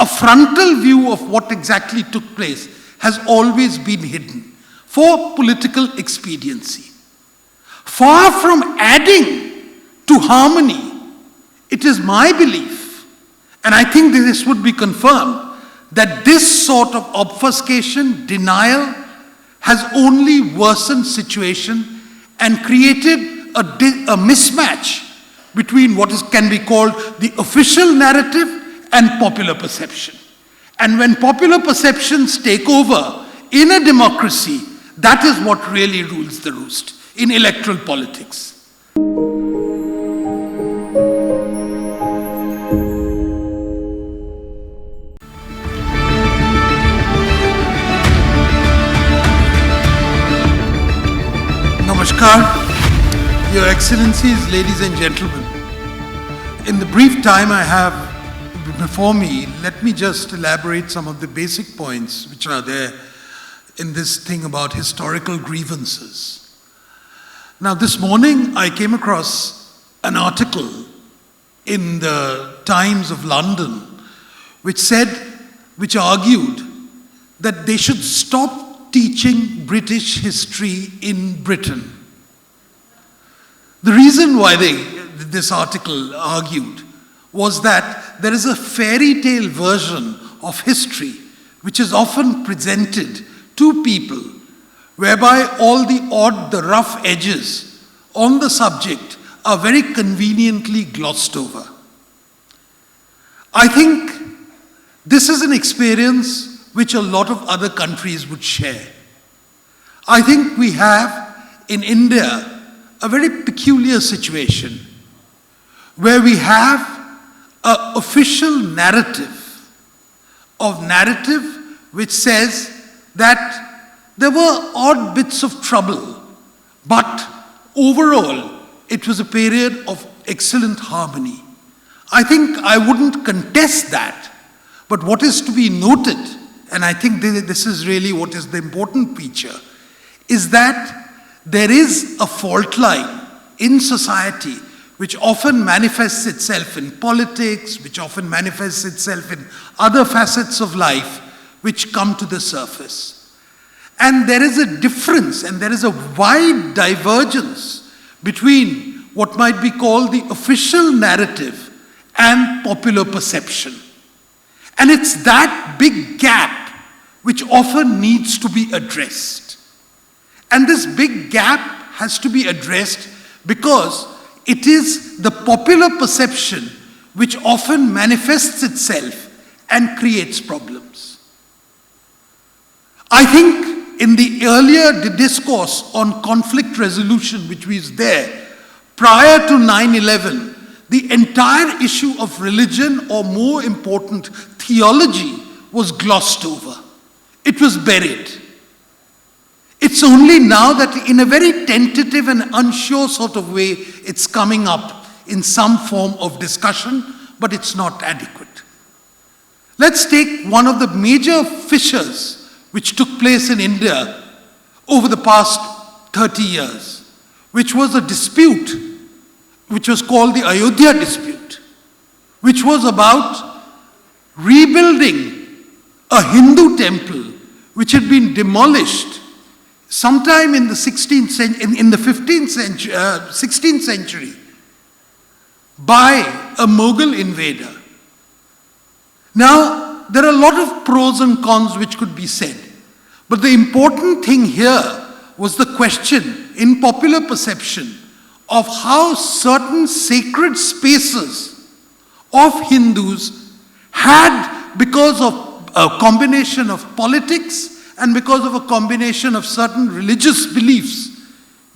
A frontal view of what exactly took place has always been hidden for political expediency. Far from adding to harmony, it is my belief, and I think this would be confirmed, that this sort of obfuscation, denial, has only worsened situation and created a mismatch between what can be called the official narrative and popular perception. And when popular perceptions take over in a democracy, that is what really rules the roost in electoral politics. Namaskar, Your Excellencies, ladies and gentlemen. In the brief time I have before me, let me just elaborate some of the basic points which are there in this thing about historical grievances. Now, this morning I came across an article in the Times of London which argued that they should stop teaching British history in Britain. The reason why this article argued was that there is a fairy tale version of history which is often presented to people, whereby all the rough edges on the subject are very conveniently glossed over. I think this is an experience which a lot of other countries would share. I think we have in India a very peculiar situation where we have an official narrative which says that there were odd bits of trouble, but overall it was a period of excellent harmony. I think I wouldn't contest that, but what is to be noted, and I think this is really what is the important feature, is that there is a fault line in society which often manifests itself in politics, which often manifests itself in other facets of life which come to the surface. And there is a difference and there is a wide divergence between what might be called the official narrative and popular perception. And it's that big gap which often needs to be addressed. And this big gap has to be addressed because it is the popular perception which often manifests itself and creates problems. I think in the earlier discourse on conflict resolution which was there prior to 9/11, the entire issue of religion, or more important, theology, was glossed over. It was buried. It's only now that in a very tentative and unsure sort of way, it's coming up in some form of discussion, but it's not adequate. Let's take one of the major fissures which took place in India over the past 30 years, which was a dispute which was called the Ayodhya dispute, which was about rebuilding a Hindu temple which had been demolished sometime in the 16th century by a Mughal invader. Now, there are a lot of pros and cons which could be said, but the important thing here was the question in popular perception of how certain sacred spaces of Hindus had, because of a combination of politics and because of a combination of certain religious beliefs,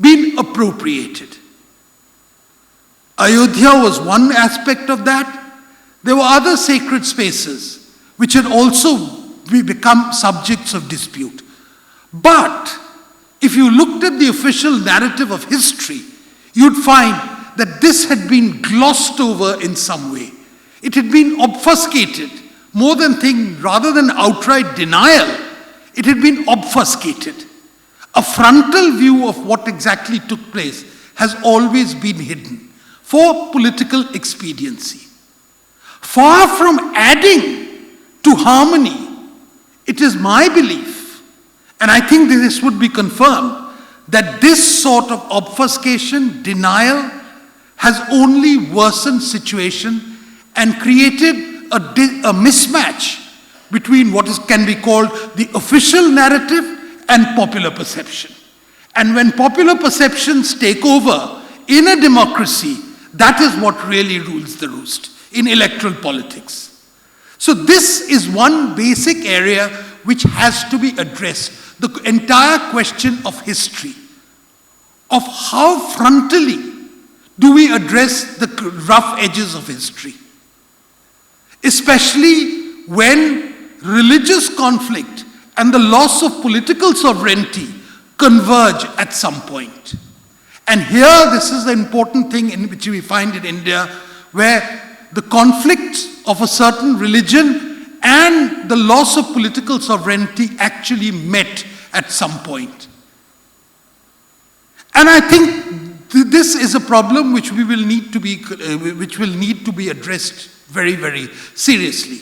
been appropriated. Ayodhya was one aspect of that. There were other sacred spaces which had also become subjects of dispute. But if you looked at the official narrative of history, you'd find that this had been glossed over in some way. It had been obfuscated, rather than outright denial. It had been obfuscated. A frontal view of what exactly took place has always been hidden for political expediency. Far from adding to harmony, it is my belief, and I think this would be confirmed, that this sort of obfuscation, denial, has only worsened situation and created a mismatch between what can be called the official narrative and popular perception. And when popular perceptions take over in a democracy, that is what really rules the roost in electoral politics. So this is one basic area which has to be addressed. The entire question of history, of how frontally do we address the rough edges of history, especially when religious conflict and the loss of political sovereignty converge at some point. And here, this is the important thing in which we find in India, where the conflict of a certain religion and the loss of political sovereignty actually met at some point. And I think this is a problem which will need to be addressed very, very seriously.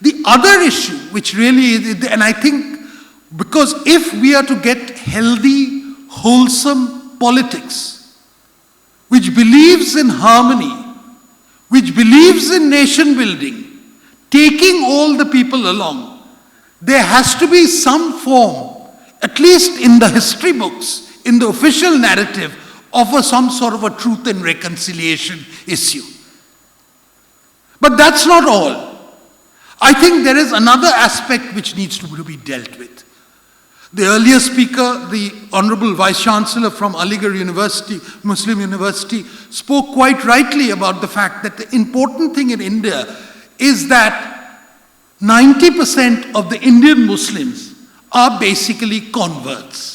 The other issue, which really, and I think, because if we are to get healthy, wholesome politics, which believes in harmony, which believes in nation building, taking all the people along, there has to be some form, at least in the history books, in the official narrative, of some sort of a truth and reconciliation issue. But that's not all. I think there is another aspect which needs to be dealt with. The earlier speaker, the Honorable Vice Chancellor from Aligarh University, Muslim University, spoke quite rightly about the fact that the important thing in India is that 90% of the Indian Muslims are basically converts.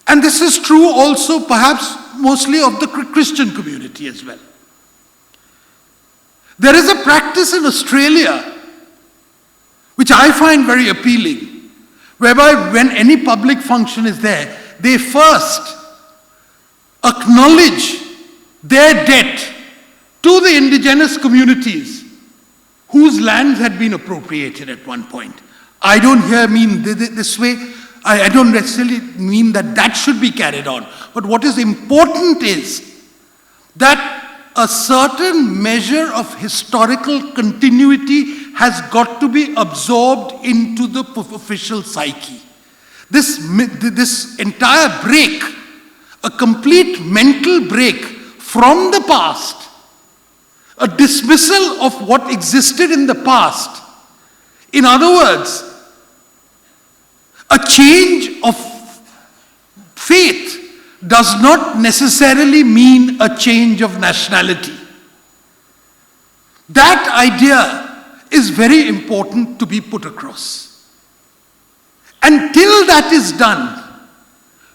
And this is true also perhaps mostly of the Christian community as well. There is a practice in Australia which I find very appealing, whereby when any public function is there, they first acknowledge their debt to the indigenous communities whose lands had been appropriated at one point. I don't here mean this way. I don't necessarily mean that that should be carried on. But what is important is that a certain measure of historical continuity has got to be absorbed into the official psyche. This entire break, a complete mental break from the past, a dismissal of what existed in the past. In other words, a change of faith does not necessarily mean a change of nationality. That idea is very important to be put across. Until that is done,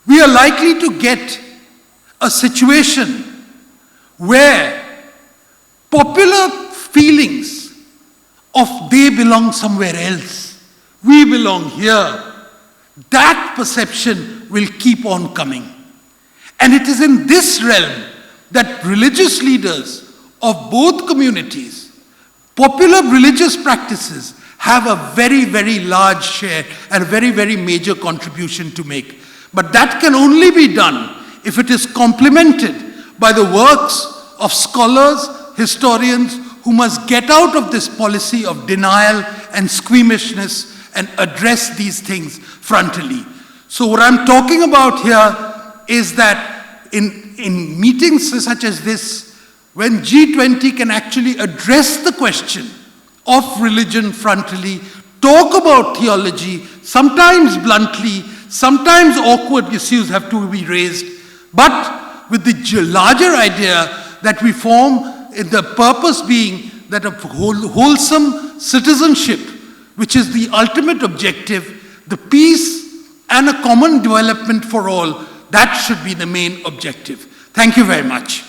we are likely to get a situation where popular feelings of they belong somewhere else, we belong here, that perception will keep on coming. And it is in this realm that religious leaders of both communities, popular religious practices, have a very, very large share and a very, very major contribution to make. But that can only be done if it is complemented by the works of scholars, historians, who must get out of this policy of denial and squeamishness and address these things frontally. So what I'm talking about here is that in meetings such as this, when G20 can actually address the question of religion frontally, talk about theology, sometimes bluntly, sometimes awkward issues have to be raised, but with the larger idea that we form, the purpose being that of wholesome citizenship, which is the ultimate objective, the peace and a common development for all, that should be the main objective. Thank you very much.